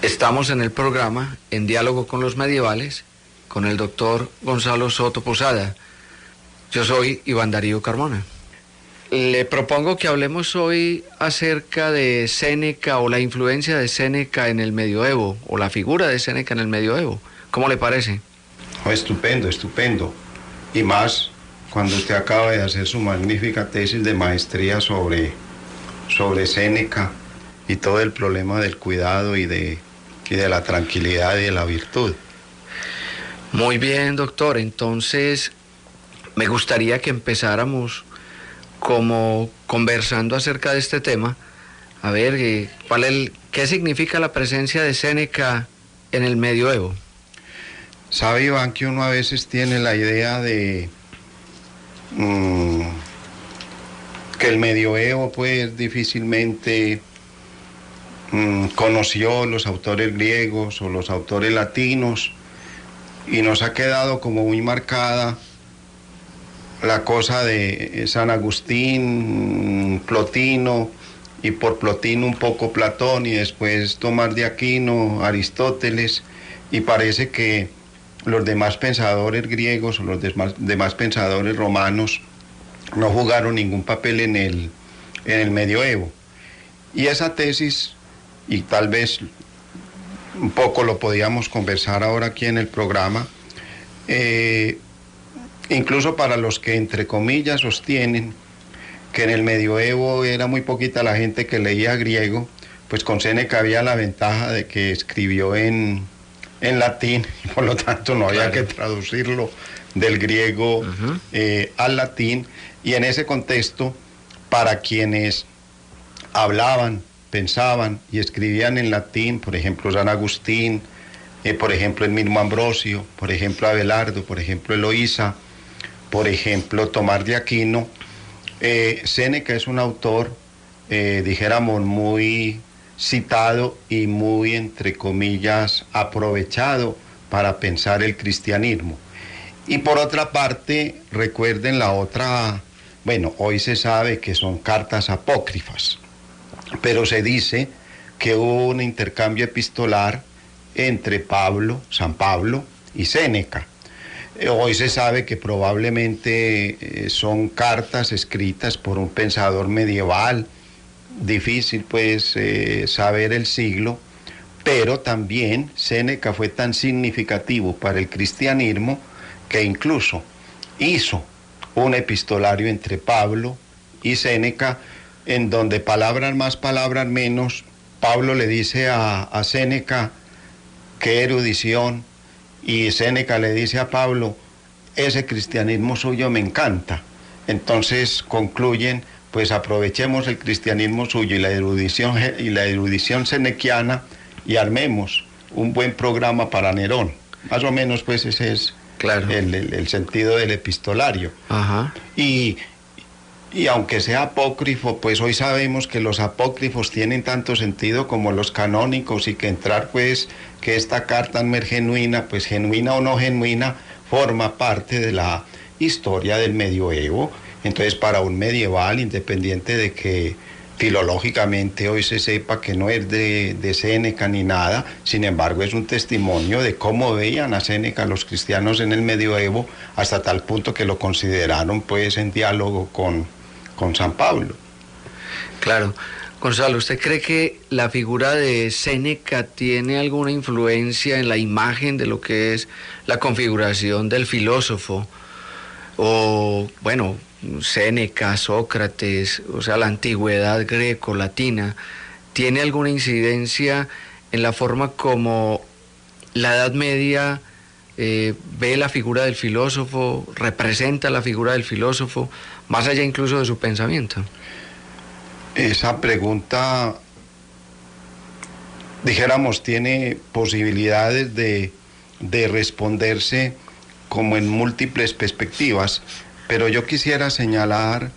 Estamos en el programa En Diálogo con los Medievales con el doctor Gonzalo Soto Posada. Yo soy Iván Darío Carmona. Le propongo que hablemos hoy acerca de Séneca o la influencia de Séneca en el medioevo, o la figura de Séneca en el medioevo. ¿Cómo le parece? Oh, estupendo, estupendo. Y más cuando usted acaba de hacer su magnífica tesis de maestría sobre Séneca y todo el problema del cuidado y de la tranquilidad y de la virtud. Muy bien, doctor. Entonces, me gustaría que empezáramos como conversando acerca de este tema. A ver, ¿qué significa la presencia de Séneca en el medioevo? Sabe, Iván, que uno a veces tiene la idea de que el medioevo pues difícilmente conoció los autores griegos o los autores latinos, y nos ha quedado como muy marcada la cosa de San Agustín, Plotino, y por Plotino un poco Platón, y después Tomás de Aquino, Aristóteles, y parece que los demás pensadores griegos o los demás pensadores romanos no jugaron ningún papel en el medioevo. Y esa tesis, y tal vez un poco lo podíamos conversar ahora aquí en el programa, incluso para los que entre comillas sostienen que en el medioevo era muy poquita la gente que leía griego, pues con Séneca había la ventaja de que escribió en latín, y por lo tanto no había que traducirlo del griego al latín, y en ese contexto, para quienes hablaban, pensaban y escribían en latín, por ejemplo San Agustín, por ejemplo el mismo Ambrosio, por ejemplo Abelardo, por ejemplo Eloísa, por ejemplo Tomás de Aquino, Séneca es un autor, dijéramos, muy citado y muy, entre comillas, aprovechado para pensar el cristianismo. Y por otra parte, recuerden la otra, bueno, hoy se sabe que son cartas apócrifas, pero se dice que hubo un intercambio epistolar entre San Pablo y Séneca. Hoy se sabe que probablemente son cartas escritas por un pensador medieval, difícil pues saber el siglo, pero también Séneca fue tan significativo para el cristianismo que incluso hizo un epistolario entre Pablo y Séneca, en donde palabras más, palabras menos, Pablo le dice a Séneca, qué erudición, y Séneca le dice a Pablo, ese cristianismo suyo me encanta. Entonces concluyen, pues aprovechemos el cristianismo suyo y la erudición senequiana y armemos un buen programa para Nerón. Más o menos pues ese es claro el sentido del epistolario. Ajá. Y aunque sea apócrifo, pues hoy sabemos que los apócrifos tienen tanto sentido como los canónicos, y que entrar pues que esta carta no es genuina, pues genuina o no genuina, forma parte de la historia del medioevo. Entonces para un medieval, independiente de que filológicamente hoy se sepa que no es de Séneca ni nada, sin embargo es un testimonio de cómo veían a Séneca los cristianos en el medioevo, hasta tal punto que lo consideraron pues en diálogo con San Pablo. Claro. Gonzalo, ¿usted cree que la figura de Séneca tiene alguna influencia en la imagen de lo que es la configuración del filósofo? O, bueno, Séneca, Sócrates, o sea, la antigüedad greco-latina, ¿tiene alguna incidencia en la forma como la Edad Media ve la figura del filósofo, representa la figura del filósofo, más allá incluso de su pensamiento? Esa pregunta, dijéramos, tiene posibilidades de responderse como en múltiples perspectivas, pero yo quisiera señalar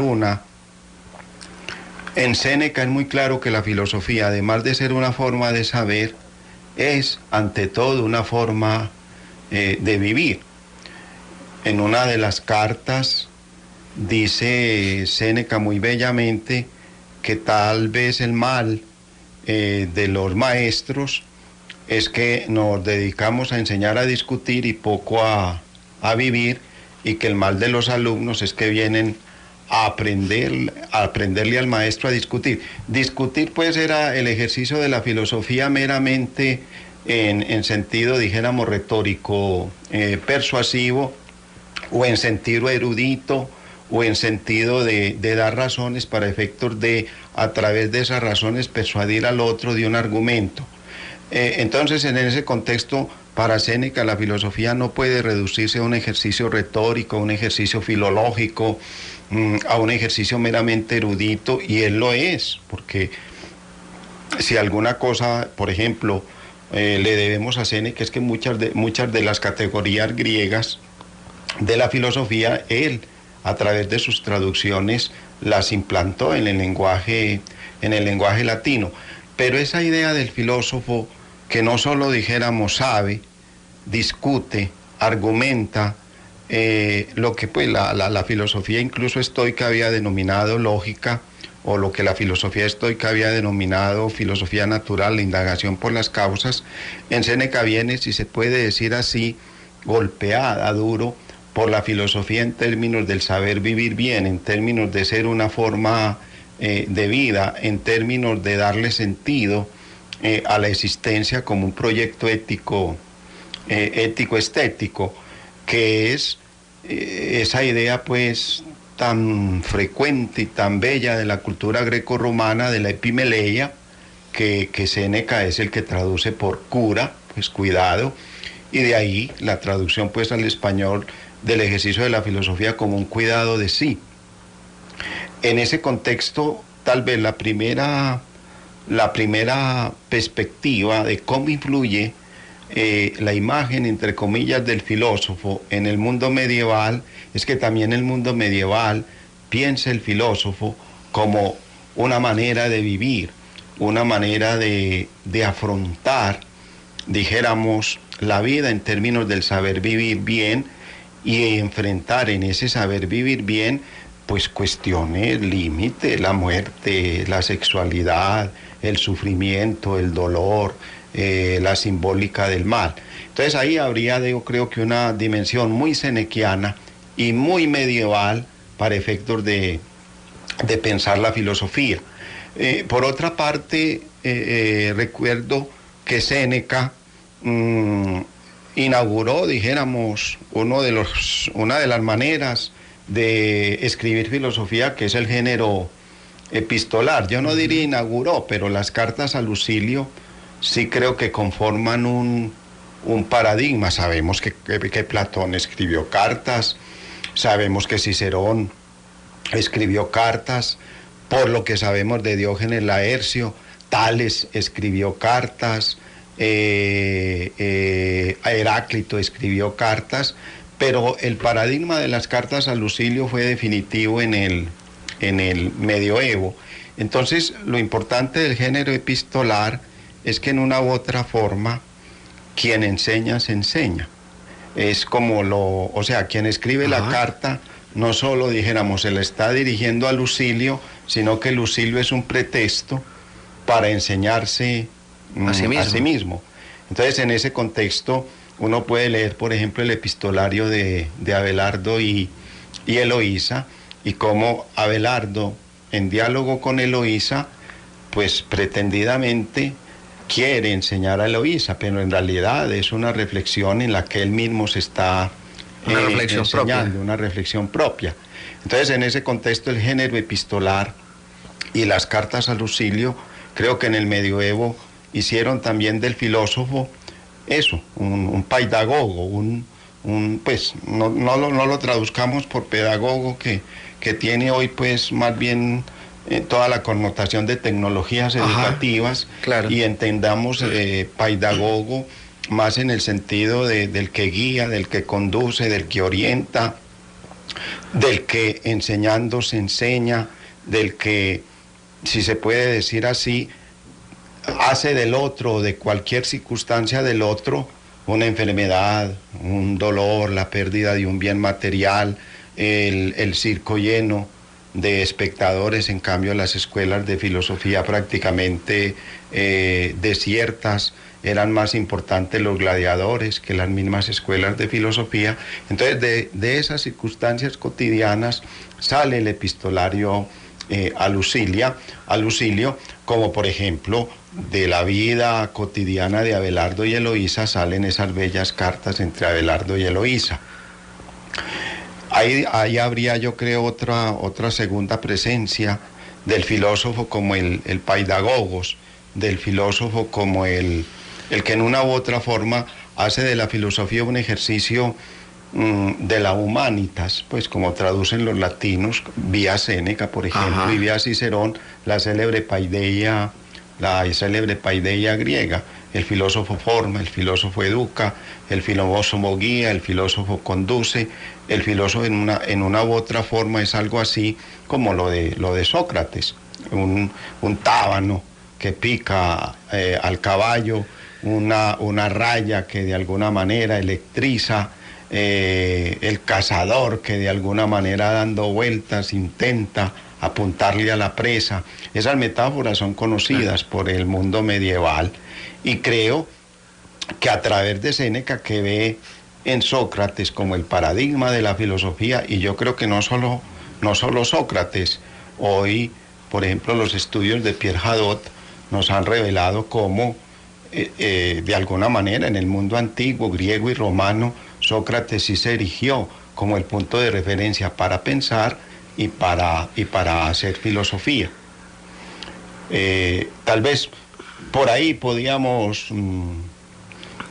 una. En Séneca es muy claro que la filosofía, además de ser una forma de saber, es ante todo una forma de vivir. En una de las cartas dice Séneca muy bellamente que tal vez el mal de los maestros es que nos dedicamos a enseñar a discutir y poco a vivir, y que el mal de los alumnos es que vienen a aprenderle al maestro a discutir. Discutir pues era el ejercicio de la filosofía meramente en sentido, dijéramos, retórico, persuasivo, o en sentido erudito, o en sentido de dar razones para efectos de, a través de esas razones, persuadir al otro de un argumento. Entonces, en ese contexto, para Séneca, la filosofía no puede reducirse a un ejercicio retórico, a un ejercicio filológico, a un ejercicio meramente erudito, y él lo es, porque si alguna cosa, por ejemplo, le debemos a Séneca, es que muchas de las categorías griegas de la filosofía, él, a través de sus traducciones, las implantó en el lenguaje latino. Pero esa idea del filósofo, que no solo dijéramos sabe, discute, argumenta, lo que pues la filosofía incluso estoica había denominado lógica, o lo que la filosofía estoica había denominado filosofía natural, la indagación por las causas, en Séneca viene, si se puede decir así, golpeada duro por la filosofía en términos del saber vivir bien, en términos de ser una forma de vida, en términos de darle sentido a la existencia como un proyecto ético-estético, que es esa idea pues tan frecuente y tan bella de la cultura grecorromana, de la epimeleia, que Séneca es el que traduce por cura, pues cuidado, y de ahí la traducción pues al español del ejercicio de la filosofía como un cuidado de sí. En ese contexto, tal vez la primera perspectiva de cómo influye la imagen, entre comillas, del filósofo en el mundo medieval, es que también el mundo medieval piensa el filósofo como una manera de vivir, una manera de afrontar, dijéramos, la vida en términos del saber vivir bien, y enfrentar en ese saber vivir bien pues cuestiones, límites, la muerte, la sexualidad, el sufrimiento, el dolor, la simbólica del mal. Entonces ahí habría, yo creo que una dimensión muy senequiana y muy medieval para efectos de pensar la filosofía. Por otra parte, recuerdo que Séneca inauguró, dijéramos, una de las maneras de escribir filosofía, que es el género epistolar. Yo no diría inauguró, pero las cartas a Lucilio sí creo que conforman un paradigma. Sabemos que Platón escribió cartas, sabemos que Cicerón escribió cartas, por lo que sabemos de Diógenes Laercio, Tales escribió cartas, Heráclito escribió cartas, pero el paradigma de las cartas a Lucilio fue definitivo en el medioevo. Entonces, lo importante del género epistolar es que en una u otra forma, quien enseña, se enseña. Es como o sea, quien escribe la carta, no solo, dijéramos, se la está dirigiendo a Lucilio, sino que Lucilio es un pretexto para enseñarse a sí mismo. Entonces, en ese contexto, uno puede leer, por ejemplo, el epistolario de Abelardo y Eloísa, y cómo Abelardo, en diálogo con Eloísa, pues pretendidamente quiere enseñar a Eloísa, pero en realidad es una reflexión en la que él mismo se está enseñando, una reflexión propia. Entonces, en ese contexto, el género epistolar y las cartas a Lucilio, creo que en el medioevo hicieron también del filósofo eso, un pedagogo, pues no lo traduzcamos por pedagogo, que tiene hoy pues más bien toda la connotación de tecnologías educativas, claro. Y entendamos pedagogo más en el sentido del que guía, del que conduce, del que orienta, del que enseñando se enseña, del que, si se puede decir así, hace del otro, de cualquier circunstancia del otro, una enfermedad, un dolor, la pérdida de un bien material, el circo lleno, de espectadores. En cambio, las escuelas de filosofía prácticamente desiertas, eran más importantes los gladiadores que las mismas escuelas de filosofía. Entonces, de esas circunstancias cotidianas sale el epistolario a Lucilio, como por ejemplo de la vida cotidiana de Abelardo y Eloísa salen esas bellas cartas entre Abelardo y Eloísa. Ahí habría, yo creo, otra segunda presencia del filósofo como el paidagogos, del filósofo como el que en una u otra forma hace de la filosofía un ejercicio de la humanitas, pues como traducen los latinos, vía Séneca, por ejemplo, Ajá. y vía Cicerón, la célebre paideia griega. El filósofo forma, el filósofo educa, el filósofo guía, el filósofo conduce. El filósofo en una u otra forma es algo así como lo de Sócrates, un tábano que pica al caballo, una raya que de alguna manera electriza, el cazador que de alguna manera dando vueltas intenta apuntarle a la presa. Esas metáforas son conocidas por el mundo medieval, y creo que a través de Séneca, que ve en Sócrates como el paradigma de la filosofía, y yo creo que no solo Sócrates, hoy, por ejemplo, los estudios de Pierre Hadot nos han revelado cómo de alguna manera en el mundo antiguo, griego y romano, Sócrates sí se erigió como el punto de referencia para pensar y para hacer filosofía. Tal vez por ahí podíamos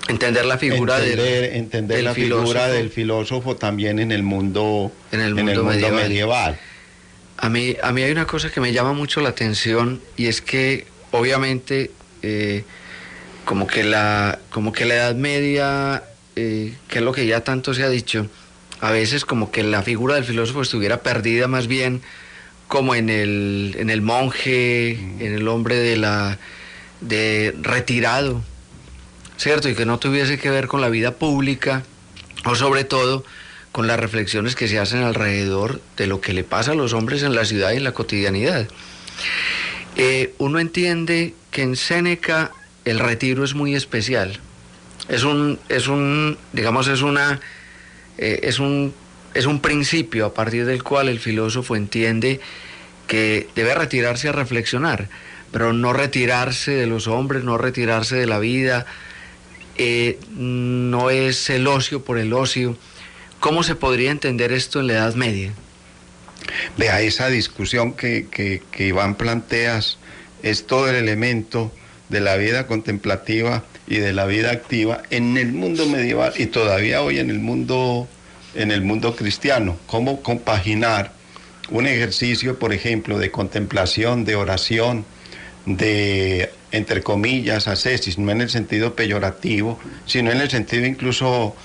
entender la figura entender la figura del filósofo también en el mundo medieval. A mí hay una cosa que me llama mucho la atención, y es que obviamente como que la Edad Media, que es lo que ya tanto se ha dicho, a veces como que la figura del filósofo estuviera perdida más bien como en el monje, en el hombre de retirado, ¿cierto? Y que no tuviese que ver con la vida pública, o sobre todo con las reflexiones que se hacen alrededor de lo que le pasa a los hombres en la ciudad y en la cotidianidad. Uno entiende que en Séneca el retiro es muy especial. Es un principio a partir del cual el filósofo entiende que debe retirarse a reflexionar, pero no retirarse de los hombres, no retirarse de la vida, no es el ocio por el ocio. ¿Cómo se podría entender esto en la Edad Media? Vea, esa discusión que Iván planteas es todo el elemento de la vida contemplativa y de la vida activa en el mundo medieval y todavía hoy en el mundo cristiano. Cómo compaginar un ejercicio, por ejemplo, de contemplación, de oración, de, entre comillas, ascesis, no en el sentido peyorativo, sino en el sentido incluso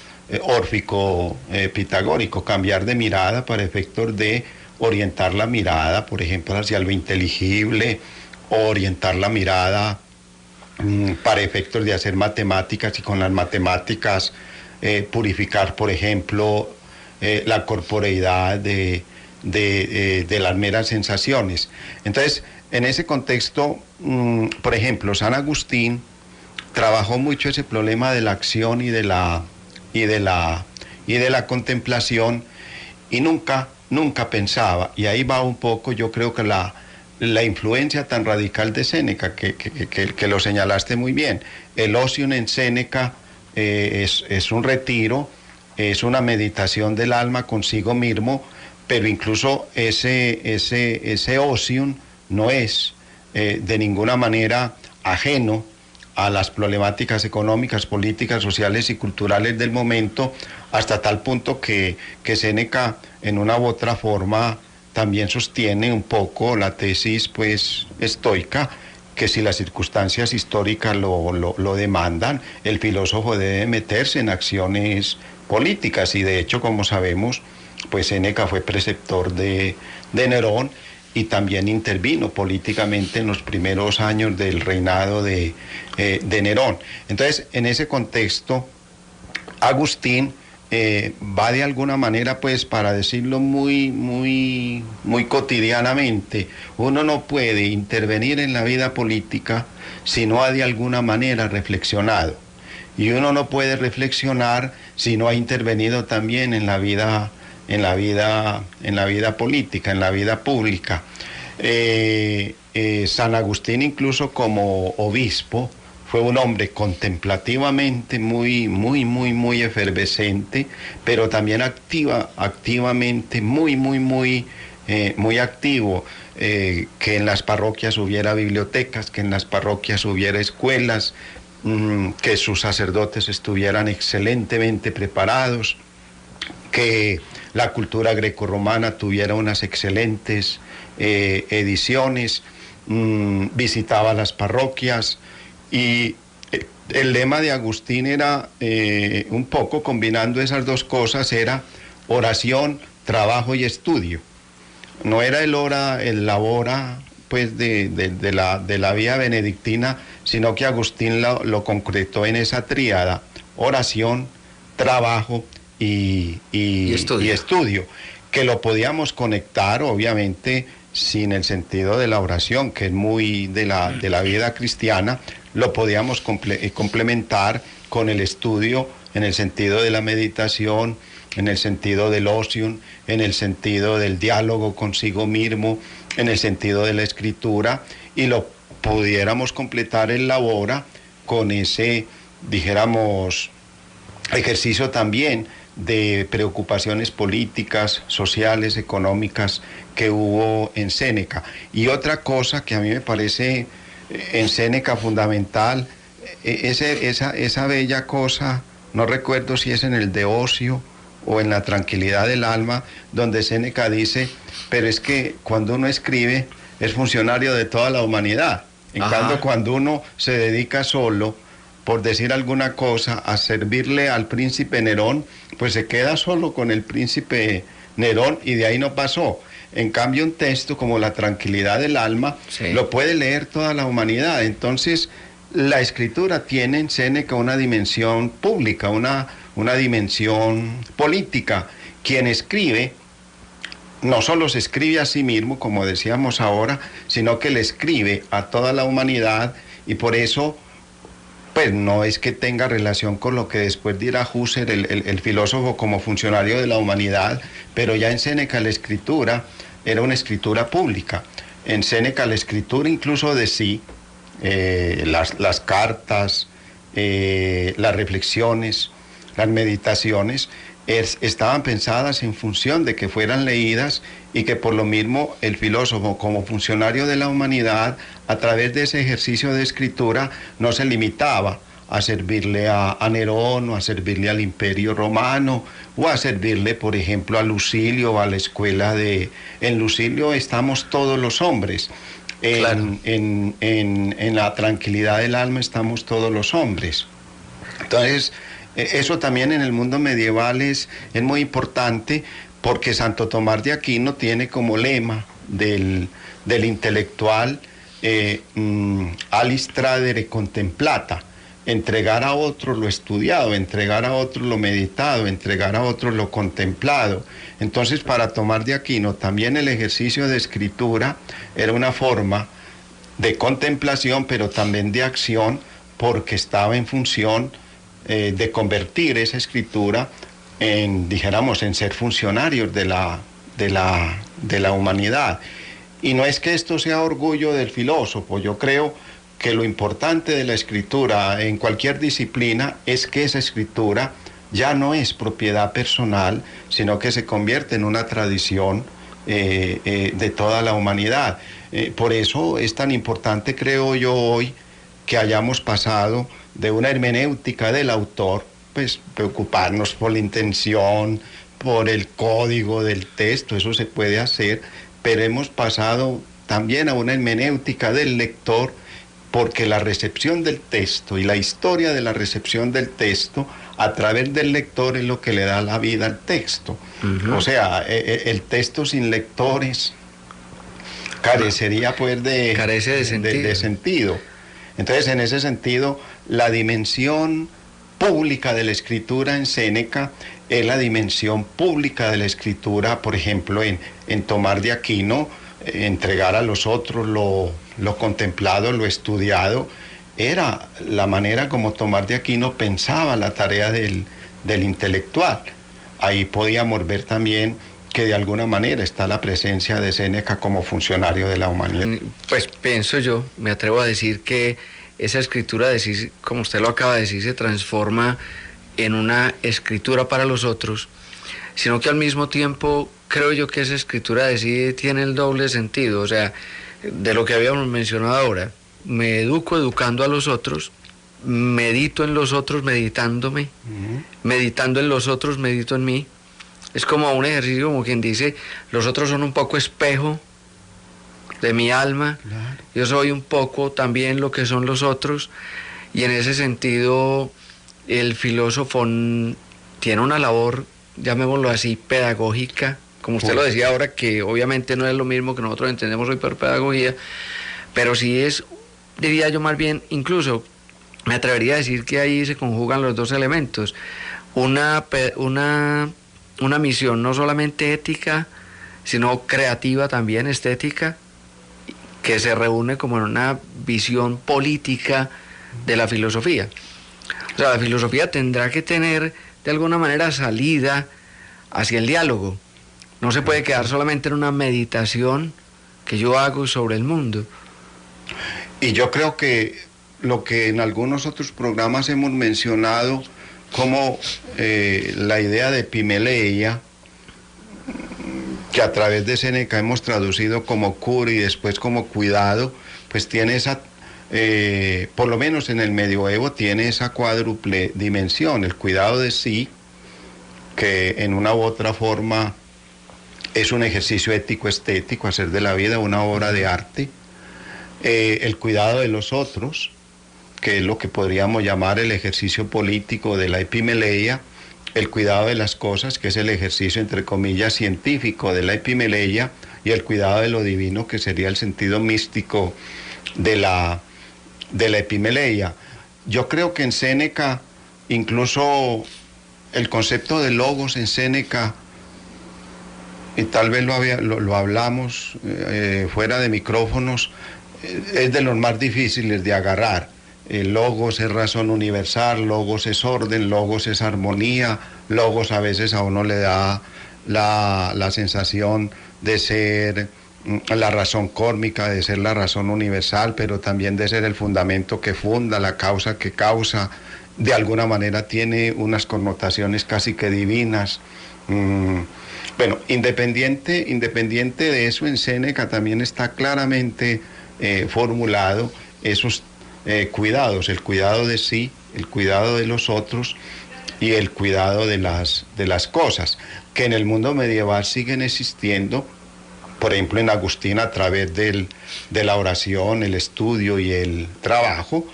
órfico, pitagórico, cambiar de mirada para efectos de orientar la mirada, por ejemplo, hacia lo inteligible, o orientar la mirada para efectos de hacer matemáticas, y con las matemáticas purificar, por ejemplo, la corporeidad de las meras sensaciones. Entonces, en ese contexto, por ejemplo, San Agustín trabajó mucho ese problema de la acción y de la contemplación, y nunca pensaba, y ahí va un poco, yo creo que la influencia tan radical de Séneca, que lo señalaste muy bien. El ocio en Séneca es un retiro, es una meditación del alma consigo mismo, pero incluso ese ocio no es de ninguna manera ajeno a las problemáticas económicas, políticas, sociales y culturales del momento, hasta tal punto que Séneca, en una u otra forma, también sostiene un poco la tesis pues estoica, que si las circunstancias históricas lo demandan, el filósofo debe meterse en acciones políticas, y de hecho, como sabemos, pues Séneca fue preceptor de Nerón, y también intervino políticamente en los primeros años del reinado de Nerón. Entonces, en ese contexto, Agustín va de alguna manera, pues, para decirlo muy cotidianamente, uno no puede intervenir en la vida política si no ha de alguna manera reflexionado. Y uno no puede reflexionar si no ha intervenido también en la vida política, en la vida pública. San Agustín, incluso como obispo, fue un hombre contemplativamente muy efervescente, pero también activamente muy activo. Que en las parroquias hubiera bibliotecas, que en las parroquias hubiera escuelas, que sus sacerdotes estuvieran excelentemente preparados, que la cultura grecorromana tuviera unas excelentes ediciones, visitaba las parroquias, y el lema de Agustín era, un poco combinando esas dos cosas, era oración, trabajo y estudio. No era el labora pues de la vía benedictina, sino que Agustín lo concretó en esa tríada: oración, trabajo y estudio, que lo podíamos conectar, obviamente, sin el sentido de la oración, que es muy de la vida cristiana, lo podíamos complementar con el estudio en el sentido de la meditación, en el sentido del ocio, en el sentido del diálogo consigo mismo, en el sentido de la escritura, y lo pudiéramos completar en la hora con ese, dijéramos, ejercicio también de preocupaciones políticas, sociales, económicas que hubo en Séneca. Y otra cosa que a mí me parece en Séneca fundamental, esa bella cosa, no recuerdo si es en el de ocio o en la tranquilidad del alma, donde Séneca dice: pero es que cuando uno escribe es funcionario de toda la humanidad. En cambio, cuando uno se dedica solo, por decir alguna cosa, a servirle al príncipe Nerón, pues se queda solo con el príncipe Nerón y de ahí no pasó. En cambio, un texto como La tranquilidad del alma, sí, lo puede leer toda la humanidad. Entonces, la escritura tiene en Séneca una dimensión pública, una dimensión política. Quien escribe no solo se escribe a sí mismo, como decíamos ahora, sino que le escribe a toda la humanidad, y por eso, pues no es que tenga relación con lo que después dirá Husserl, el filósofo, como funcionario de la humanidad, pero ya en Séneca la escritura era una escritura pública. En Séneca la escritura incluso de sí, las cartas, las reflexiones, las meditaciones, estaban pensadas en función de que fueran leídas, y que por lo mismo el filósofo, como funcionario de la humanidad, a través de ese ejercicio de escritura, no se limitaba a servirle a Nerón, o a servirle al Imperio Romano, o a servirle, por ejemplo, a Lucilio, o a la escuela de... En Lucilio estamos todos los hombres. Claro. En la tranquilidad del alma estamos todos los hombres. Entonces, eso también en el mundo medieval es muy importante, porque Santo Tomás de Aquino tiene como lema del intelectual alis tradere contemplata: entregar a otro lo estudiado, entregar a otro lo meditado, entregar a otro lo contemplado. Entonces, para Tomás de Aquino también el ejercicio de escritura era una forma de contemplación, pero también de acción, porque estaba en función de convertir esa escritura en, dijéramos, en ser funcionarios de la humanidad. Y no es que esto sea orgullo del filósofo. Yo creo que lo importante de la escritura en cualquier disciplina es que esa escritura ya no es propiedad personal, sino que se convierte en una tradición de toda la humanidad. Por eso es tan importante, creo yo, hoy, que hayamos pasado de una hermenéutica del autor, pues preocuparnos por la intención, por el código del texto, eso se puede hacer, pero hemos pasado también a una hermenéutica del lector, porque la recepción del texto y la historia de la recepción del texto a través del lector es lo que le da la vida al texto. O sea, el texto sin lectores carecería pues de sentido. Entonces, en ese sentido, la dimensión pública de la escritura en Séneca es la dimensión pública de la escritura, por ejemplo, en Tomás de Aquino, entregar a los otros lo contemplado, lo estudiado, era la manera como Tomás de Aquino pensaba la tarea del intelectual. Ahí podíamos ver también que de alguna manera está la presencia de Séneca como funcionario de la humanidad. Pues pienso yo, me atrevo a decir que esa escritura de sí, como usted lo acaba de decir, se transforma en una escritura para los otros, sino que al mismo tiempo creo yo que esa escritura de sí tiene el doble sentido, o sea, de lo que habíamos mencionado ahora. Me educo educando a los otros, medito en los otros meditándome, meditando en los otros medito en mí. Es como un ejercicio, como quien dice, los otros son un poco espejo de mi alma, claro. Yo soy un poco también lo que son los otros, y en ese sentido el filósofo tiene una labor, llamémoslo así, pedagógica, como usted lo decía ahora, que obviamente no es lo mismo que nosotros entendemos hoy por pedagogía, pero sí es, diría yo más bien, incluso me atrevería a decir que ahí se conjugan los dos elementos, una misión no solamente ética, sino creativa también, estética, que se reúne como en una visión política de la filosofía. O sea, la filosofía tendrá que tener de alguna manera salida hacia el diálogo. No se puede quedar solamente en una meditación que yo hago sobre el mundo. Y yo creo que lo que en algunos otros programas hemos mencionado como la idea de epimeleia, que a través de Séneca hemos traducido como cura y después como cuidado, pues tiene esa, por lo menos en el medioevo, tiene esa cuádruple dimensión, el cuidado de sí, que en una u otra forma es un ejercicio ético-estético, hacer de la vida una obra de arte, el cuidado de los otros, que es lo que podríamos llamar el ejercicio político de la epimeleia, el cuidado de las cosas, que es el ejercicio, entre comillas, científico de la epimeleia, y el cuidado de lo divino, que sería el sentido místico de la epimeleia. Yo creo que en Séneca, incluso el concepto de logos en Séneca, y tal vez lo hablamos fuera de micrófonos, es de los más difíciles de agarrar. Logos es razón universal, logos es orden, logos es armonía, logos a veces a uno le da la sensación de ser la razón cósmica, de ser la razón universal, pero también de ser el fundamento que funda, la causa que causa. De alguna manera tiene unas connotaciones casi que divinas. Bueno, independiente de eso, en Séneca también está claramente formulado esos cuidados, el cuidado de sí, el cuidado de los otros y el cuidado de las cosas, que en el mundo medieval siguen existiendo, por ejemplo en Agustín a través de la oración, el estudio y el trabajo,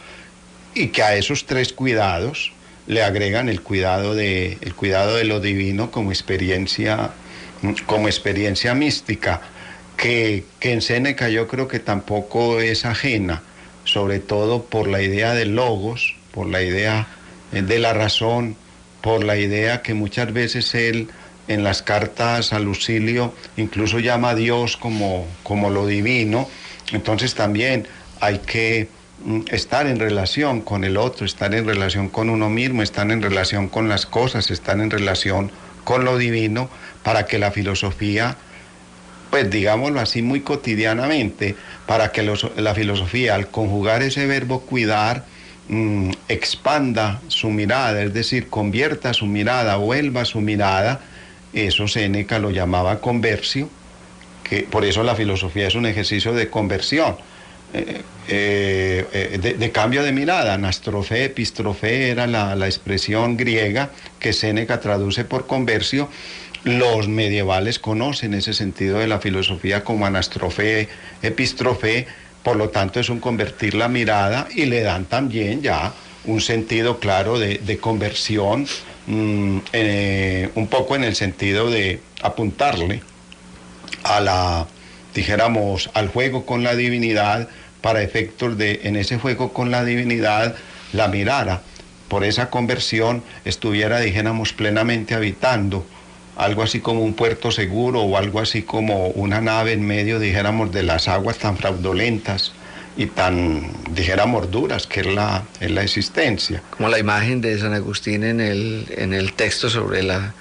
y que a esos tres cuidados le agregan el cuidado de lo divino como experiencia mística, que en Séneca yo creo que tampoco es ajena, sobre todo por la idea del logos, por la idea de la razón, por la idea que muchas veces él en las cartas a Lucilio incluso llama a Dios como lo divino. Entonces también hay que estar en relación con el otro, estar en relación con uno mismo, estar en relación con las cosas, estar en relación con lo divino, para que la filosofía, pues digámoslo así muy cotidianamente, para que la filosofía, al conjugar ese verbo cuidar, expanda su mirada, es decir, convierta su mirada, vuelva su mirada. Eso Séneca lo llamaba conversio, que por eso la filosofía es un ejercicio de conversión, de cambio de mirada. Anastrofé, epistrofé era la expresión griega que Séneca traduce por conversio. Los medievales conocen ese sentido de la filosofía como anastrofé, epistrofé, por lo tanto es un convertir la mirada, y le dan también ya un sentido claro de conversión, un poco en el sentido de apuntarle dijéramos, al juego con la divinidad, para efectos de, en ese juego con la divinidad, la mirara por esa conversión estuviera, dijéramos, plenamente habitando, algo así como un puerto seguro o algo así como una nave en medio, dijéramos, de las aguas tan fraudulentas y tan, dijéramos, duras que es la existencia. Como la imagen de San Agustín en el texto sobre la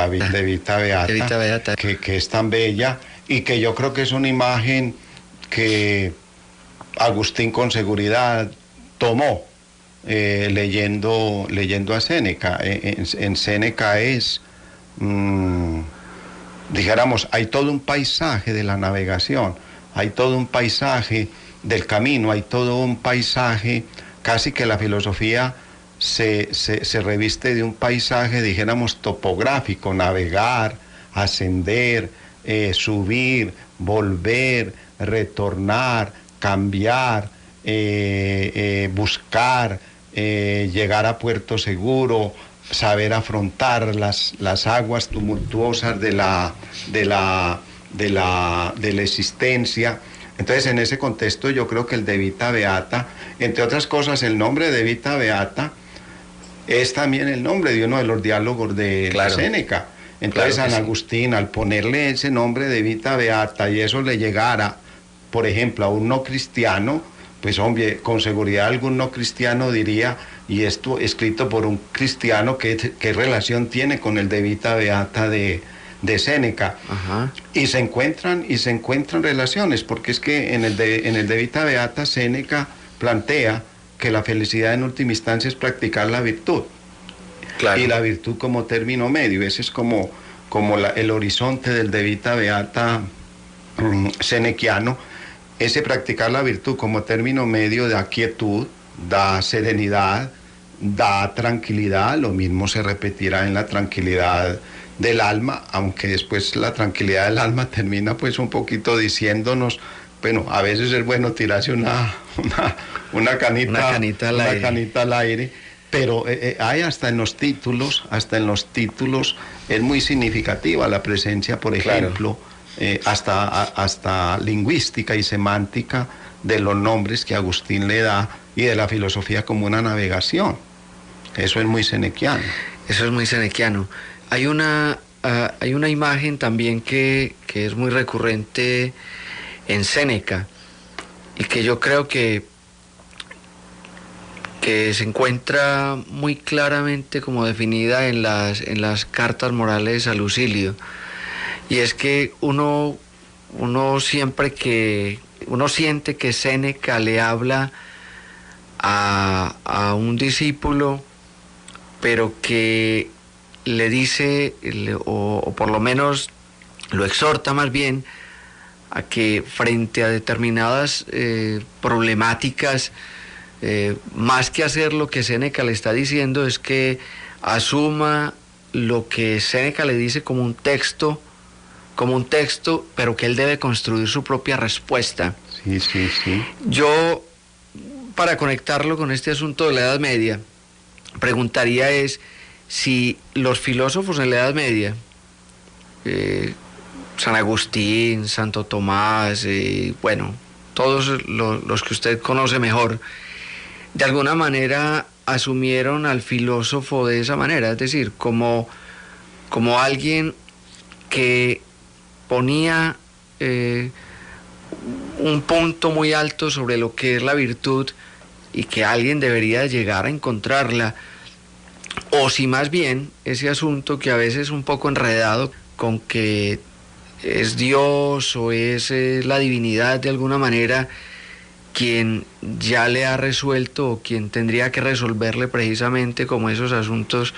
Levita Beata, Levita Beata. Que es tan bella y que yo creo que es una imagen que Agustín con seguridad tomó leyendo a Séneca. En Séneca es, dijéramos, hay todo un paisaje de la navegación, hay todo un paisaje del camino, hay todo un paisaje, casi que la filosofía se reviste de un paisaje, dijéramos, topográfico, navegar, ascender, subir, volver, retornar, cambiar, buscar, llegar a puerto seguro, saber afrontar las aguas tumultuosas de la existencia. Entonces, en ese contexto, yo creo que el de Vita Beata, entre otras cosas, el nombre de Vita Beata es también el nombre de uno de los diálogos de Séneca. Entonces, San Agustín, al ponerle ese nombre de Vita Beata y eso le llegara, por ejemplo, a un no cristiano, pues hombre, con seguridad algún no cristiano diría, y esto escrito por un cristiano, ¿qué relación tiene con el de Vita Beata de Séneca? Ajá. Y se encuentran relaciones, porque es que en el de Vita Beata Séneca plantea que la felicidad en última instancia es practicar la virtud. Claro. Y la virtud como término medio, ese es como el horizonte del de Vita Beata senequiano. Ese practicar la virtud como término medio da quietud, da serenidad, da tranquilidad. Lo mismo se repetirá en la tranquilidad del alma, aunque después la tranquilidad del alma termina pues un poquito diciéndonos, bueno, a veces es bueno tirarse una canita al aire, pero hay hasta en los títulos es muy significativa la presencia, por ejemplo, hasta lingüística y semántica de los nombres que Agustín le da y de la filosofía como una navegación. Eso es muy senequiano. Eso es muy senequiano. Hay una imagen también que es muy recurrente en Séneca y que yo creo que se encuentra muy claramente como definida en las cartas morales a Lucilio, y es que uno siempre que uno siente que Séneca le habla a un discípulo, pero que le dice, o por lo menos lo exhorta más bien, a que frente a determinadas problemáticas, más que hacer lo que Séneca le está diciendo, es que asuma lo que Séneca le dice como un texto, pero que él debe construir su propia respuesta. Sí. Yo, para conectarlo con este asunto de la Edad Media, preguntaría es si los filósofos en la Edad Media, San Agustín, Santo Tomás, bueno, todos los que usted conoce mejor, de alguna manera asumieron al filósofo de esa manera, es decir, como alguien que ponía un punto muy alto sobre lo que es la virtud y que alguien debería llegar a encontrarla, o si más bien ese asunto que a veces es un poco enredado con que es Dios o es la divinidad de alguna manera quien ya le ha resuelto o quien tendría que resolverle precisamente como esos asuntos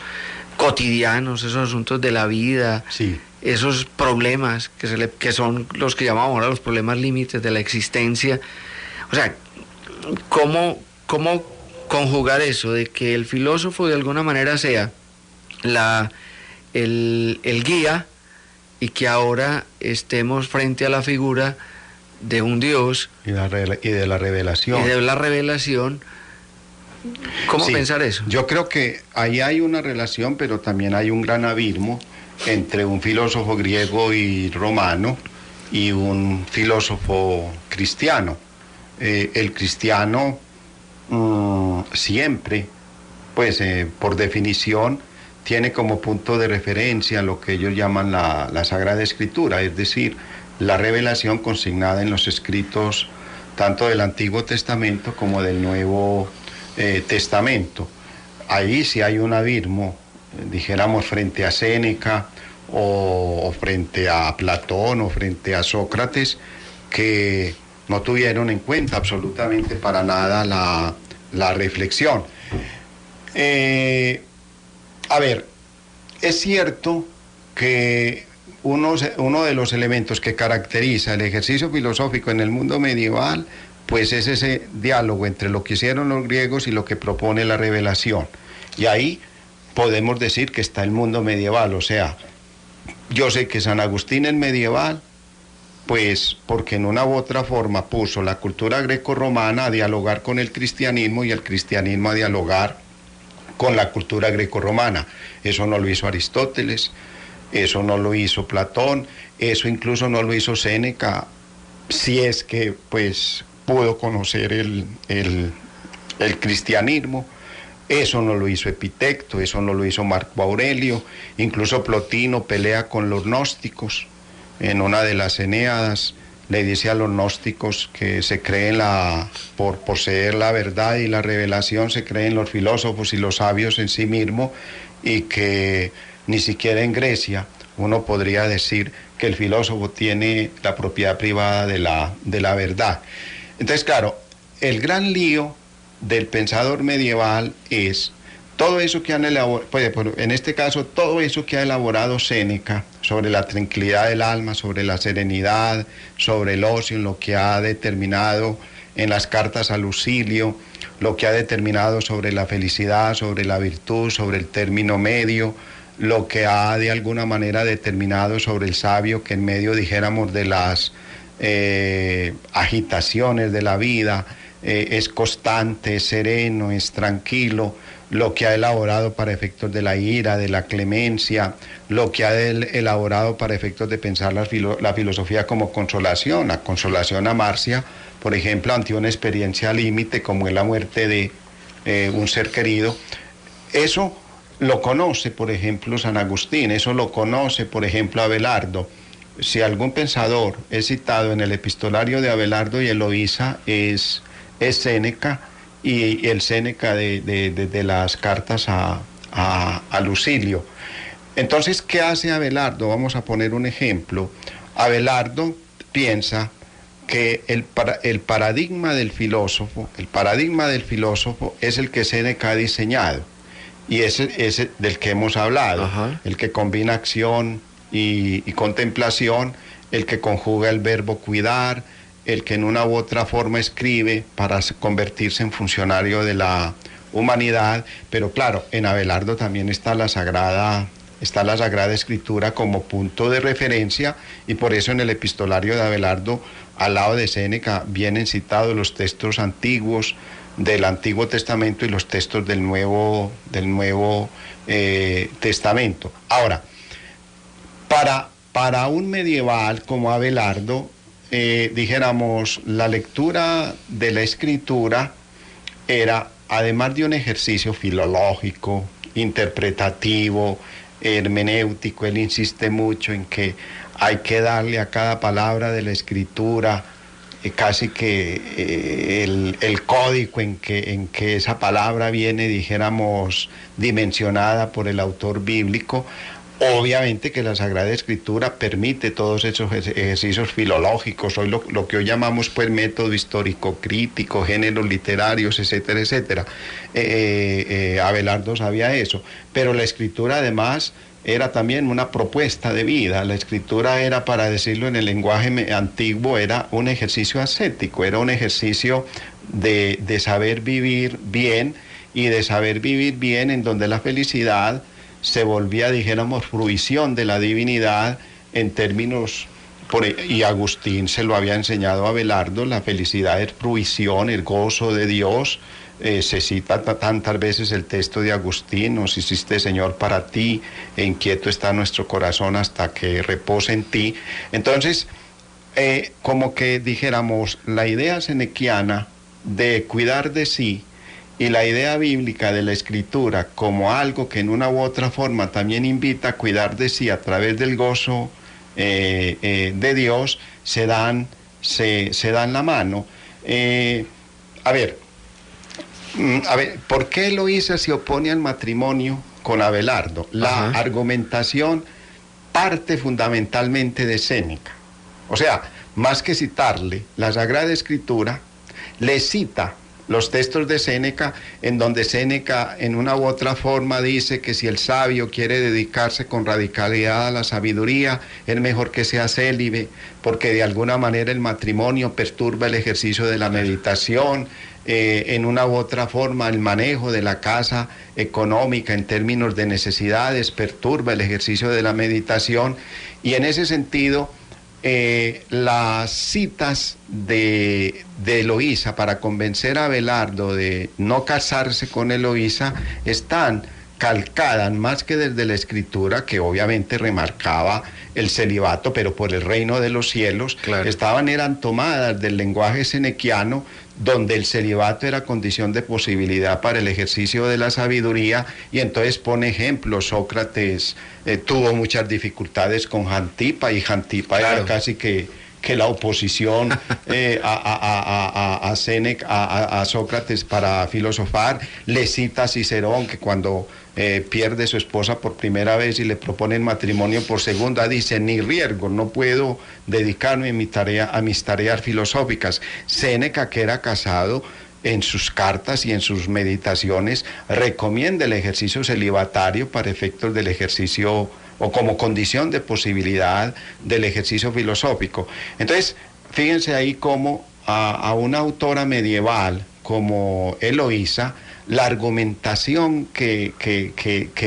cotidianos, esos asuntos de la vida, sí, esos problemas que son los que llamamos ahora los problemas límites de la existencia. O sea, ¿cómo conjugar eso de que el filósofo de alguna manera sea el guía y que ahora estemos frente a la figura de un Dios y de la revelación? Y de la revelación. ¿Cómo pensar eso? Yo creo que ahí hay una relación, pero también hay un gran abismo entre un filósofo griego y romano y un filósofo cristiano. El cristiano siempre pues por definición tiene como punto de referencia lo que ellos llaman la Sagrada Escritura, es decir, la revelación consignada en los escritos tanto del Antiguo Testamento como del Nuevo Testamento. Ahí sí hay un abismo, dijéramos, frente a Séneca o frente a Platón o frente a Sócrates, que no tuvieron en cuenta absolutamente para nada la reflexión. A ver, es cierto que uno de los elementos que caracteriza el ejercicio filosófico en el mundo medieval, pues es ese diálogo entre lo que hicieron los griegos y lo que propone la revelación. Y ahí podemos decir que está el mundo medieval, o sea, yo sé que San Agustín es medieval, pues porque en una u otra forma puso la cultura grecorromana a dialogar con el cristianismo y el cristianismo a dialogar con la cultura grecorromana. Eso no lo hizo Aristóteles, eso no lo hizo Platón, eso incluso no lo hizo Séneca, si es que pues pudo conocer el cristianismo. Eso no lo hizo Epicteto, eso no lo hizo Marco Aurelio, incluso Plotino pelea con los gnósticos. En una de las Eneadas le dice a los gnósticos que se creen por poseer la verdad y la revelación, se creen los filósofos y los sabios en sí mismos, y que ni siquiera en Grecia uno podría decir que el filósofo tiene la propiedad privada de la verdad. Entonces, claro, el gran lío del pensador medieval es todo eso que han elaborado, pues, en este caso, todo eso que ha elaborado Séneca sobre la tranquilidad del alma, sobre la serenidad, sobre el ocio, en lo que ha determinado en las cartas a Lucilio, lo que ha determinado sobre la felicidad, sobre la virtud, sobre el término medio, lo que ha de alguna manera determinado sobre el sabio, que en medio, dijéramos, de las agitaciones de la vida, es constante, es sereno, es tranquilo, lo que ha elaborado para efectos de la ira, de la clemencia, lo que ha elaborado para efectos de pensar la filosofía como consolación, la consolación a Marcia, por ejemplo, ante una experiencia límite como es la muerte de un ser querido. Eso lo conoce, por ejemplo, San Agustín, eso lo conoce, por ejemplo, Abelardo. Si algún pensador es citado en el epistolario de Abelardo y Eloísa, es Séneca, y el Séneca de las cartas a Lucilio. Entonces, ¿qué hace Abelardo? Vamos a poner un ejemplo. Abelardo piensa que el paradigma del filósofo es el que Séneca ha diseñado, y ese del que hemos hablado. Ajá. El que combina acción y contemplación, el que conjuga el verbo cuidar, el que en una u otra forma escribe para convertirse en funcionario de la humanidad. Pero claro, en Abelardo también está la Sagrada Escritura como punto de referencia, y por eso en el epistolario de Abelardo, al lado de Séneca, vienen citados los textos antiguos del Antiguo Testamento y los textos del Nuevo Testamento. Ahora, para un medieval como Abelardo, dijéramos, la lectura de la Escritura era, además de un ejercicio filológico, interpretativo, hermenéutico, él insiste mucho en que hay que darle a cada palabra de la Escritura casi que el código en que esa palabra viene, dijéramos, dimensionada por el autor bíblico. Obviamente que la Sagrada Escritura permite todos esos ejercicios filológicos, hoy lo que hoy llamamos pues método histórico crítico, géneros literarios, etcétera, etcétera. Abelardo sabía eso, pero la Escritura además era también una propuesta de vida. La Escritura era, para decirlo en el lenguaje antiguo, era un ejercicio ascético, era un ejercicio de saber vivir bien, y de saber vivir bien en donde la felicidad se volvía, dijéramos, fruición de la divinidad en términos, y Agustín se lo había enseñado a Abelardo, la felicidad es fruición, el gozo de Dios. Se cita tantas veces el texto de Agustín: nos hiciste, Señor, para ti, e inquieto está nuestro corazón hasta que repose en ti. Entonces, como que dijéramos, la idea senequiana de cuidar de sí y la idea bíblica de la escritura como algo que en una u otra forma también invita a cuidar de sí a través del gozo de Dios, se dan la mano. A ver, ¿por qué Eloísa se opone al matrimonio con Abelardo? La argumentación parte fundamentalmente de Séneca. O sea, más que citarle la Sagrada Escritura, le cita los textos de Séneca, en donde Séneca en una u otra forma dice que si el sabio quiere dedicarse con radicalidad a la sabiduría, es mejor que sea célibe, porque de alguna manera el matrimonio perturba el ejercicio de la meditación, en una u otra forma el manejo de la casa económica en términos de necesidades perturba el ejercicio de la meditación, y en ese sentido las citas de Eloísa para convencer a Abelardo de no casarse con Eloísa están calcadas más que desde la escritura, que obviamente remarcaba el celibato, pero por el reino de los cielos, claro, eran tomadas del lenguaje senequiano, donde el celibato era condición de posibilidad para el ejercicio de la sabiduría, y entonces pone ejemplos. Sócrates tuvo muchas dificultades con Jantipa, y Jantipa claro, era casi que la oposición a Sócrates para filosofar. Le cita a Cicerón, que cuando pierde su esposa por primera vez y le proponen matrimonio por segunda, dice: ni riesgo, no puedo dedicarme a mis tareas filosóficas. Séneca, que era casado, en sus cartas y en sus meditaciones recomienda el ejercicio celibatario para efectos del ejercicio, o como condición de posibilidad del ejercicio filosófico. Entonces, fíjense ahí cómo a una autora medieval como Eloísa, la argumentación que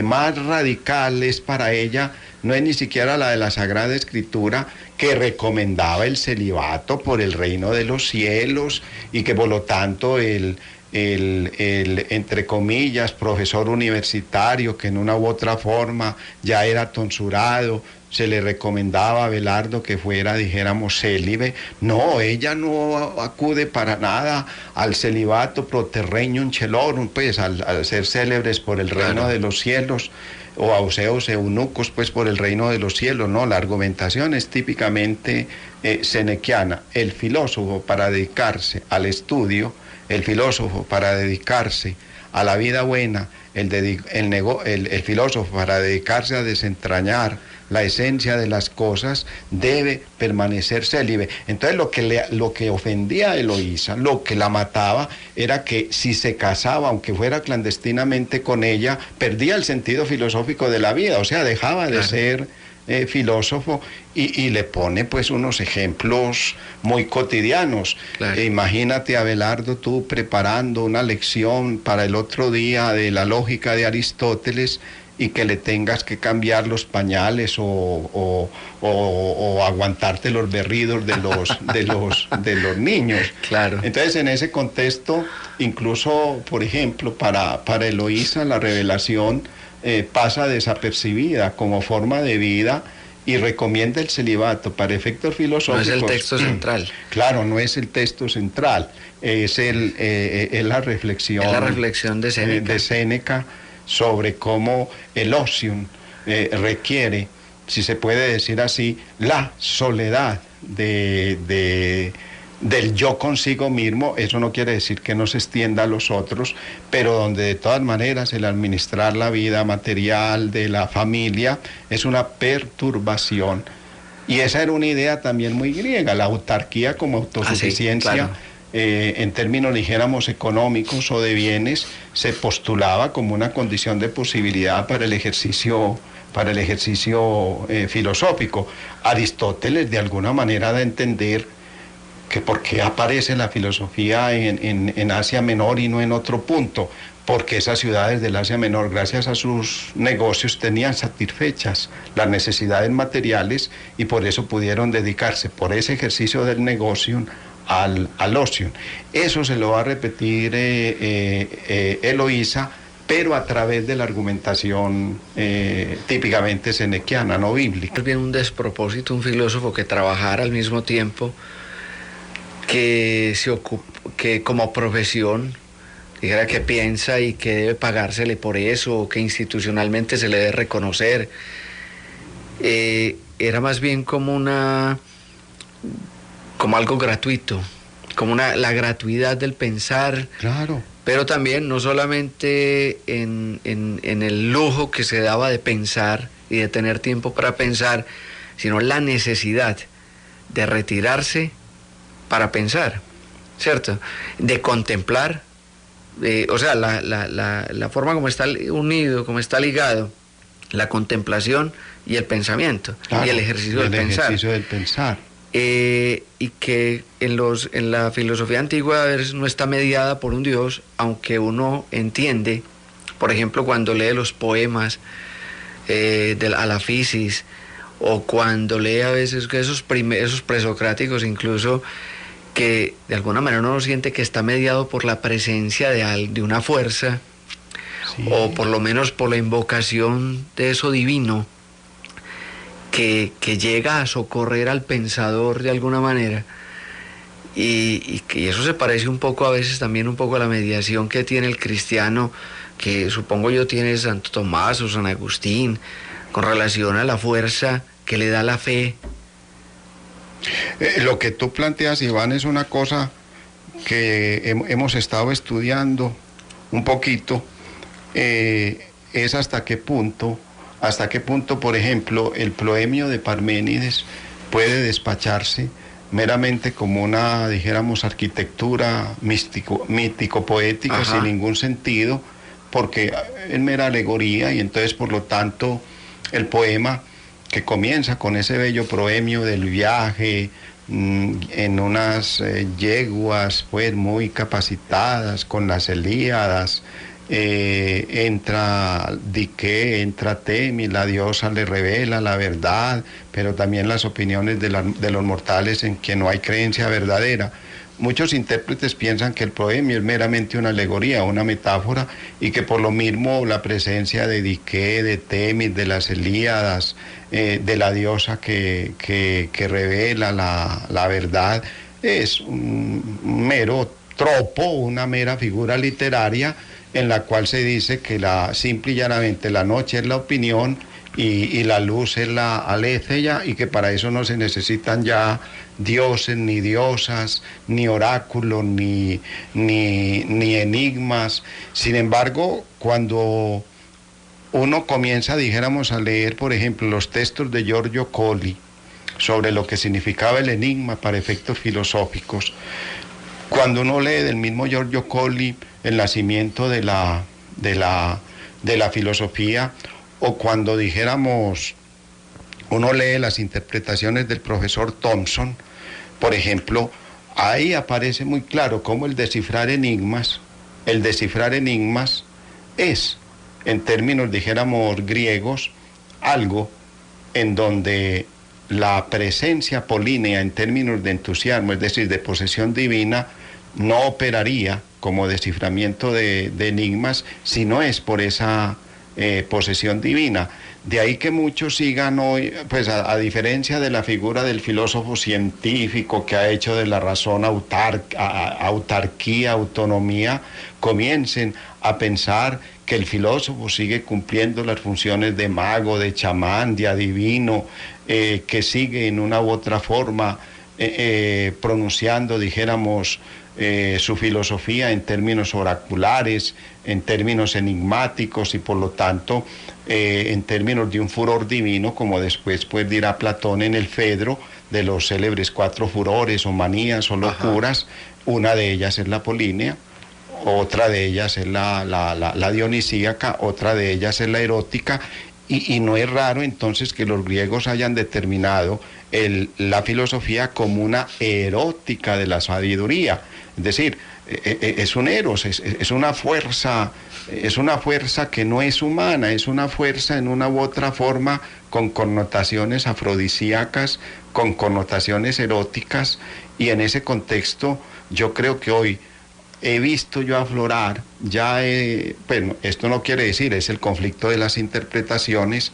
más radical es para ella no es ni siquiera la de la Sagrada Escritura, que recomendaba el celibato por el reino de los cielos, y que por lo tanto el entre comillas profesor universitario, que en una u otra forma ya era tonsurado, se le recomendaba a Abelardo que fuera, dijéramos, célibe. No, ella no acude para nada al celibato pro terreñum celorum, pues al ser célebres por el reino claro, de los cielos, o auseos eunucos, pues por el reino de los cielos. No, la argumentación es típicamente senequiana. El filósofo, para dedicarse al estudio, el filósofo para dedicarse a la vida buena, el filósofo para dedicarse a desentrañar la esencia de las cosas, debe permanecer célibe. Entonces lo que ofendía a Eloísa, lo que la mataba, era que si se casaba, aunque fuera clandestinamente con ella, perdía el sentido filosófico de la vida, o sea, dejaba de ser filósofo, y le pone pues unos ejemplos muy cotidianos. Claro. Imagínate, Abelardo, tú preparando una lección para el otro día de la lógica de Aristóteles, y que le tengas que cambiar los pañales o aguantarte los berridos de los niños. Claro. Entonces, en ese contexto, incluso, por ejemplo, para Eloísa, la revelación pasa desapercibida como forma de vida, y recomienda el celibato para efectos filosóficos. No es el texto central. Claro, no es el texto central, es la reflexión. Es la reflexión de Séneca sobre cómo el otium requiere, si se puede decir así, la soledad del yo consigo mismo. Eso no quiere decir que no se extienda a los otros, pero donde de todas maneras el administrar la vida material de la familia es una perturbación. Y esa era una idea también muy griega, la autarquía como autosuficiencia. Sí, claro. En términos, dijéramos, económicos o de bienes, se postulaba como una condición de posibilidad para el ejercicio filosófico. Aristóteles de alguna manera da a entender que por qué aparece la filosofía en Asia Menor y no en otro punto, porque esas ciudades del Asia Menor, gracias a sus negocios, tenían satisfechas las necesidades materiales, y por eso pudieron dedicarse por ese ejercicio del negocio al ocio. Eso se lo va a repetir Eloísa, pero a través de la argumentación típicamente senequiana, no bíblica. Es bien un despropósito un filósofo que trabajara al mismo tiempo que como profesión, dijera que piensa y que debe pagársele por eso, o que institucionalmente se le debe reconocer. Era más bien como algo gratuito, la gratuidad del pensar. Claro. Pero también no solamente en el lujo que se daba de pensar y de tener tiempo para pensar, sino la necesidad de retirarse para pensar, ¿cierto? De contemplar, o sea, la forma como está unido, como está ligado, la contemplación y el pensamiento, claro, y el ejercicio del pensar. Y que en la filosofía antigua a veces no está mediada por un Dios, aunque uno entiende, por ejemplo, cuando lee los poemas a la Fisis, o cuando lee a veces esos presocráticos incluso, que de alguna manera uno siente que está mediado por la presencia de una fuerza, sí, o por lo menos por la invocación de eso divino, que llega a socorrer al pensador de alguna manera, y eso se parece un poco a veces también un poco a la mediación que tiene el cristiano, que supongo yo tiene Santo Tomás o San Agustín, con relación a la fuerza que le da la fe. Lo que tú planteas, Iván, es una cosa que hemos estado estudiando un poquito, es hasta qué punto, por ejemplo, el Proemio de Parménides puede despacharse meramente como una, dijéramos, arquitectura mítico-poética, sin ningún sentido, porque es mera alegoría, y entonces, por lo tanto, el poema que comienza con ese bello proemio del viaje en unas yeguas pues muy capacitadas, con las Helíadas, entra Dike, entra Temis, la diosa le revela la verdad, pero también las opiniones de los mortales en que no hay creencia verdadera. Muchos intérpretes piensan que el proemio es meramente una alegoría, una metáfora, y que por lo mismo la presencia de Dike, de Temis, de las Helíadas, de la diosa que revela la verdad, es un mero tropo, una mera figura literaria en la cual se dice que simple y llanamente la noche es la opinión y la luz es la aletheia, y que para eso no se necesitan ya dioses, ni diosas, ni oráculos, ni enigmas. Sin embargo, cuando uno comienza, dijéramos, a leer, por ejemplo, los textos de Giorgio Colli sobre lo que significaba el enigma para efectos filosóficos, cuando uno lee del mismo Giorgio Colli el nacimiento de la filosofía, o cuando, dijéramos, uno lee las interpretaciones del profesor Thompson, por ejemplo, ahí aparece muy claro cómo el descifrar enigmas es, en términos, dijéramos, griegos, algo en donde la presencia apolínea en términos de entusiasmo, es decir, de posesión divina, no operaría como desciframiento de enigmas si no es por esa posesión divina. De ahí que muchos sigan hoy, pues a diferencia de la figura del filósofo científico que ha hecho de la razón autarquía, autonomía, comiencen a pensar que el filósofo sigue cumpliendo las funciones de mago, de chamán, de adivino, que sigue en una u otra forma pronunciando, dijéramos, su filosofía en términos oraculares, en términos enigmáticos, y por lo tanto en términos de un furor divino, como después pues dirá Platón en el Fedro, de los célebres 4 furores o manías o locuras. Una de ellas es la apolínea, otra de ellas es la dionisíaca, otra de ellas es la erótica, y no es raro entonces que los griegos hayan determinado la filosofía como una erótica de la sabiduría. Es decir, es un eros, es una fuerza que no es humana, es una fuerza en una u otra forma con connotaciones afrodisíacas, con connotaciones eróticas, y en ese contexto yo creo que hoy he visto yo aflorar, bueno, esto no quiere decir, es el conflicto de las interpretaciones,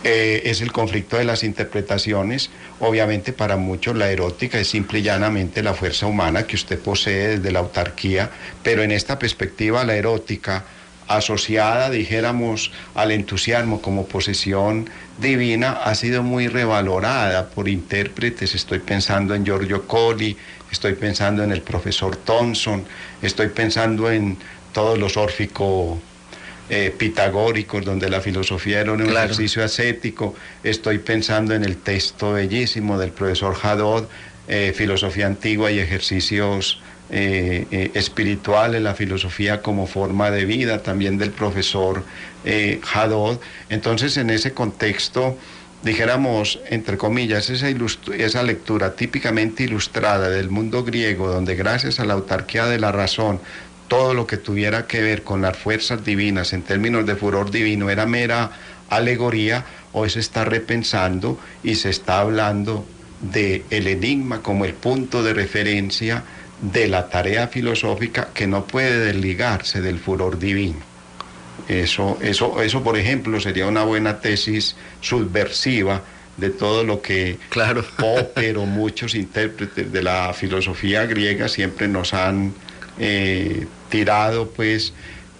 Es el conflicto de las interpretaciones. Obviamente para muchos la erótica es simple y llanamente la fuerza humana que usted posee desde la autarquía, pero en esta perspectiva la erótica asociada, dijéramos, al entusiasmo como posesión divina ha sido muy revalorada por intérpretes. Estoy pensando en Giorgio Colli, estoy pensando en el profesor Thompson, estoy pensando en todos los órficos pitagóricos, donde la filosofía era un ejercicio ascético. Estoy pensando en el texto bellísimo del profesor Hadot, Filosofía Antigua y Ejercicios Espirituales, la filosofía como forma de vida, también del profesor Hadot. Entonces, en ese contexto, dijéramos, entre comillas, esa lectura típicamente ilustrada del mundo griego, donde gracias a la autarquía de la razón, todo lo que tuviera que ver con las fuerzas divinas en términos de furor divino era mera alegoría, hoy se está repensando y se está hablando del enigma como el punto de referencia de la tarea filosófica que no puede desligarse del furor divino. Eso, por ejemplo, sería una buena tesis subversiva de todo lo que Popper o muchos intérpretes de la filosofía griega siempre nos han tirado, pues,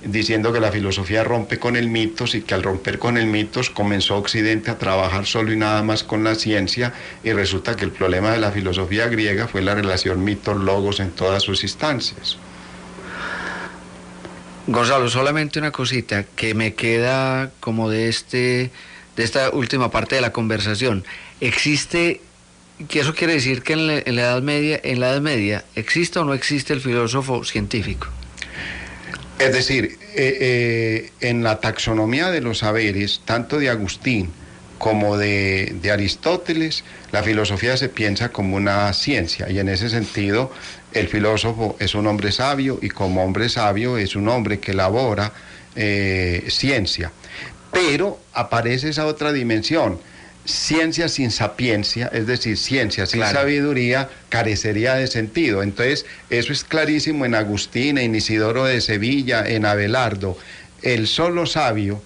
diciendo que la filosofía rompe con el mitos y que al romper con el mitos comenzó Occidente a trabajar solo y nada más con la ciencia, y resulta que el problema de la filosofía griega fue la relación mitos-logos en todas sus instancias. Gonzalo, solamente una cosita que me queda como de esta última parte de la conversación. ¿Existe, que eso quiere decir que en la Edad Media, existe o no existe el filósofo científico? Es decir, en la taxonomía de los saberes, tanto de Agustín como de Aristóteles, la filosofía se piensa como una ciencia, y en ese sentido el filósofo es un hombre sabio, y como hombre sabio es un hombre que elabora ciencia. Pero aparece esa otra dimensión. Ciencia sin sapiencia, es decir, ciencia sin sabiduría, carecería de sentido. Entonces, eso es clarísimo en Agustín, en Isidoro de Sevilla, en Abelardo. El solo sabio,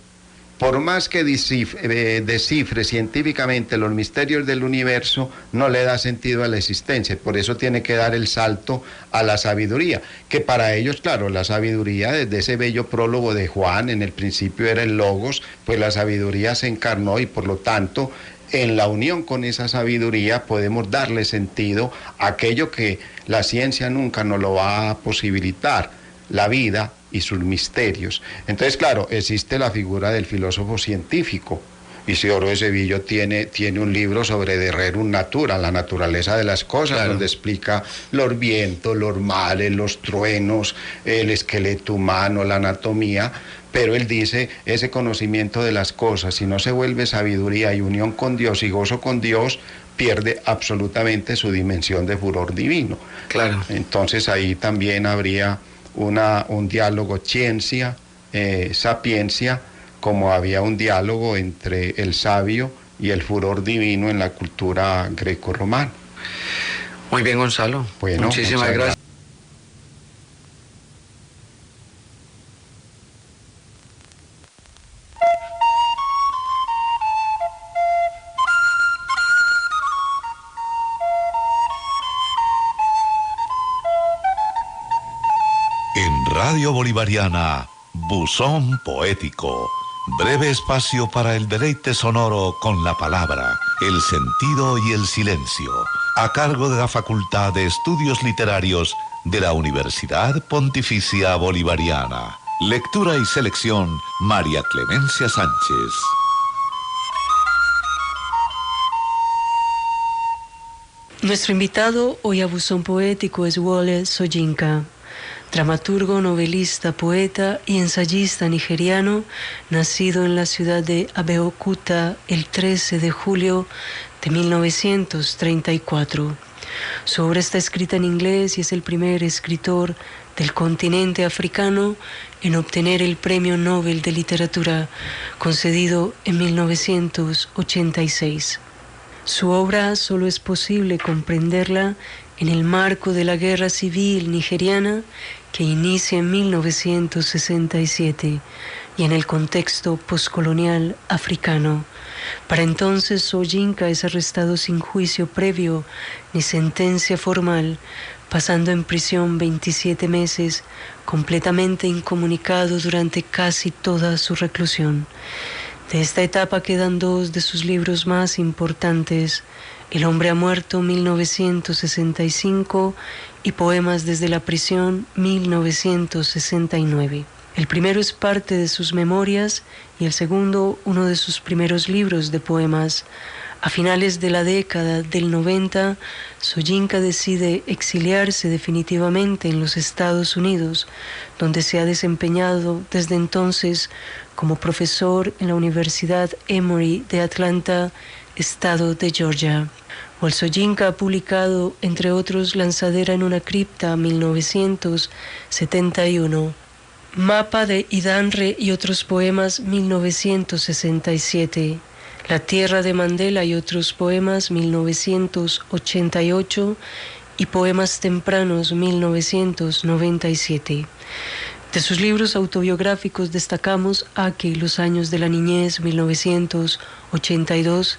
por más que descifre científicamente los misterios del universo, no le da sentido a la existencia. Por eso tiene que dar el salto a la sabiduría, que para ellos, claro, la sabiduría, desde ese bello prólogo de Juan, en el principio era el Logos, pues la sabiduría se encarnó, y por lo tanto, en la unión con esa sabiduría podemos darle sentido a aquello que la ciencia nunca nos lo va a posibilitar, la vida y sus misterios. Entonces, claro, existe la figura del filósofo científico. Isidoro de Sevilla tiene un libro sobre De Rerum Natura, la naturaleza de las cosas, donde explica los vientos, los mares, los truenos, el esqueleto humano, la anatomía. Pero él dice, ese conocimiento de las cosas, si no se vuelve sabiduría y unión con Dios y gozo con Dios, pierde absolutamente su dimensión de furor divino. Claro. Entonces ahí también habría un diálogo ciencia, sapiencia, como había un diálogo entre el sabio y el furor divino en la cultura greco-romana. Muy bien, Gonzalo. Bueno, muchísimas gracias. En Radio Bolivariana, Buzón Poético, breve espacio para el deleite sonoro con la palabra, el sentido y el silencio, a cargo de la Facultad de Estudios Literarios de la Universidad Pontificia Bolivariana. Lectura y selección, María Clemencia Sánchez. Nuestro invitado hoy a Buzón Poético es Wole Soyinka, dramaturgo, novelista, poeta y ensayista nigeriano, nacido en la ciudad de Abeokuta el 13 de julio de 1934. Su obra está escrita en inglés y es el primer escritor del continente africano en obtener el Premio Nobel de Literatura, concedido en 1986. Su obra solo es posible comprenderla en el marco de la guerra civil nigeriana que inicia en 1967, y en el contexto postcolonial africano. Para entonces Soyinka es arrestado sin juicio previo ni sentencia formal, pasando en prisión 27 meses, completamente incomunicado durante casi toda su reclusión. De esta etapa quedan dos de sus libros más importantes, El hombre ha muerto, 1965, y Poemas desde la prisión, 1969. El primero es parte de sus memorias y el segundo uno de sus primeros libros de poemas. A finales de la década del 90, Soyinka decide exiliarse definitivamente en los Estados Unidos, donde se ha desempeñado desde entonces como profesor en la Universidad Emory de Atlanta, estado de Georgia. Soyinka ha publicado, entre otros, Lanzadera en una cripta, 1971, Mapa de Idanre y otros poemas, 1967, La tierra de Mandela y otros poemas, 1988, y Poemas tempranos, 1997. De sus libros autobiográficos destacamos Ake y los años de la niñez, 1982,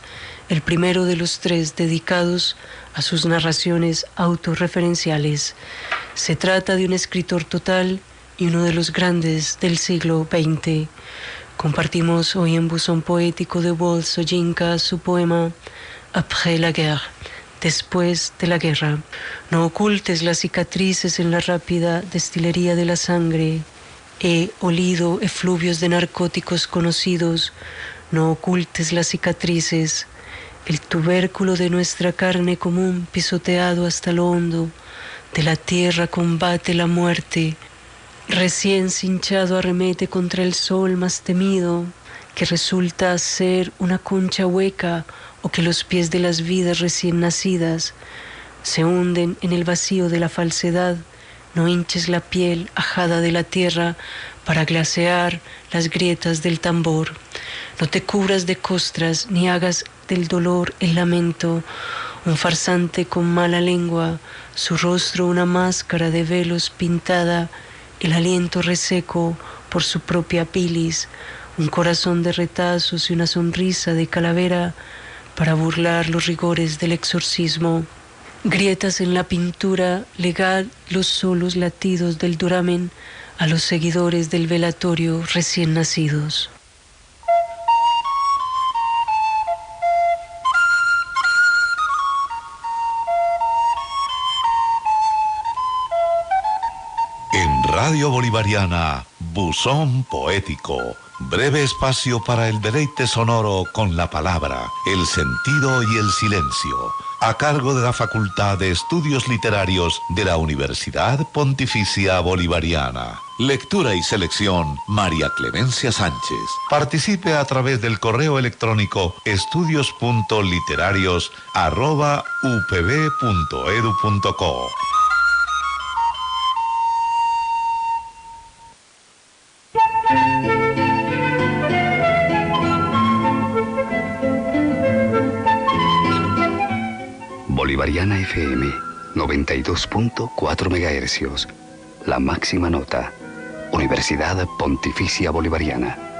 el primero de los tres dedicados a sus narraciones autorreferenciales. Se trata de un escritor total y uno de los grandes del siglo XX. Compartimos hoy en Buzón Poético de Wole Soyinka su poema Après la guerre, después de la guerra. No ocultes las cicatrices en la rápida destilería de la sangre. He olido efluvios de narcóticos conocidos. No ocultes las cicatrices. El tubérculo de nuestra carne común pisoteado hasta lo hondo. De la tierra combate la muerte. Recién cinchado arremete contra el sol más temido, que resulta ser una concha hueca o que los pies de las vidas recién nacidas se hunden en el vacío de la falsedad. No hinches la piel ajada de la tierra para glasear las grietas del tambor. No te cubras de costras ni hagas del dolor el lamento. Un farsante con mala lengua, su rostro una máscara de velos pintada, el aliento reseco por su propia bilis, un corazón de retazos y una sonrisa de calavera para burlar los rigores del exorcismo. Grietas en la pintura, legad los solos latidos del duramen a los seguidores del velatorio recién nacidos. Radio Bolivariana, Buzón Poético, breve espacio para el deleite sonoro con la palabra, el sentido y el silencio, a cargo de la Facultad de Estudios Literarios de la Universidad Pontificia Bolivariana. Lectura y selección, María Clemencia Sánchez. Participe a través del correo electrónico estudios.literarios@upb.edu.co. Bolivariana FM 92.4 MHz. La máxima nota. Universidad Pontificia Bolivariana.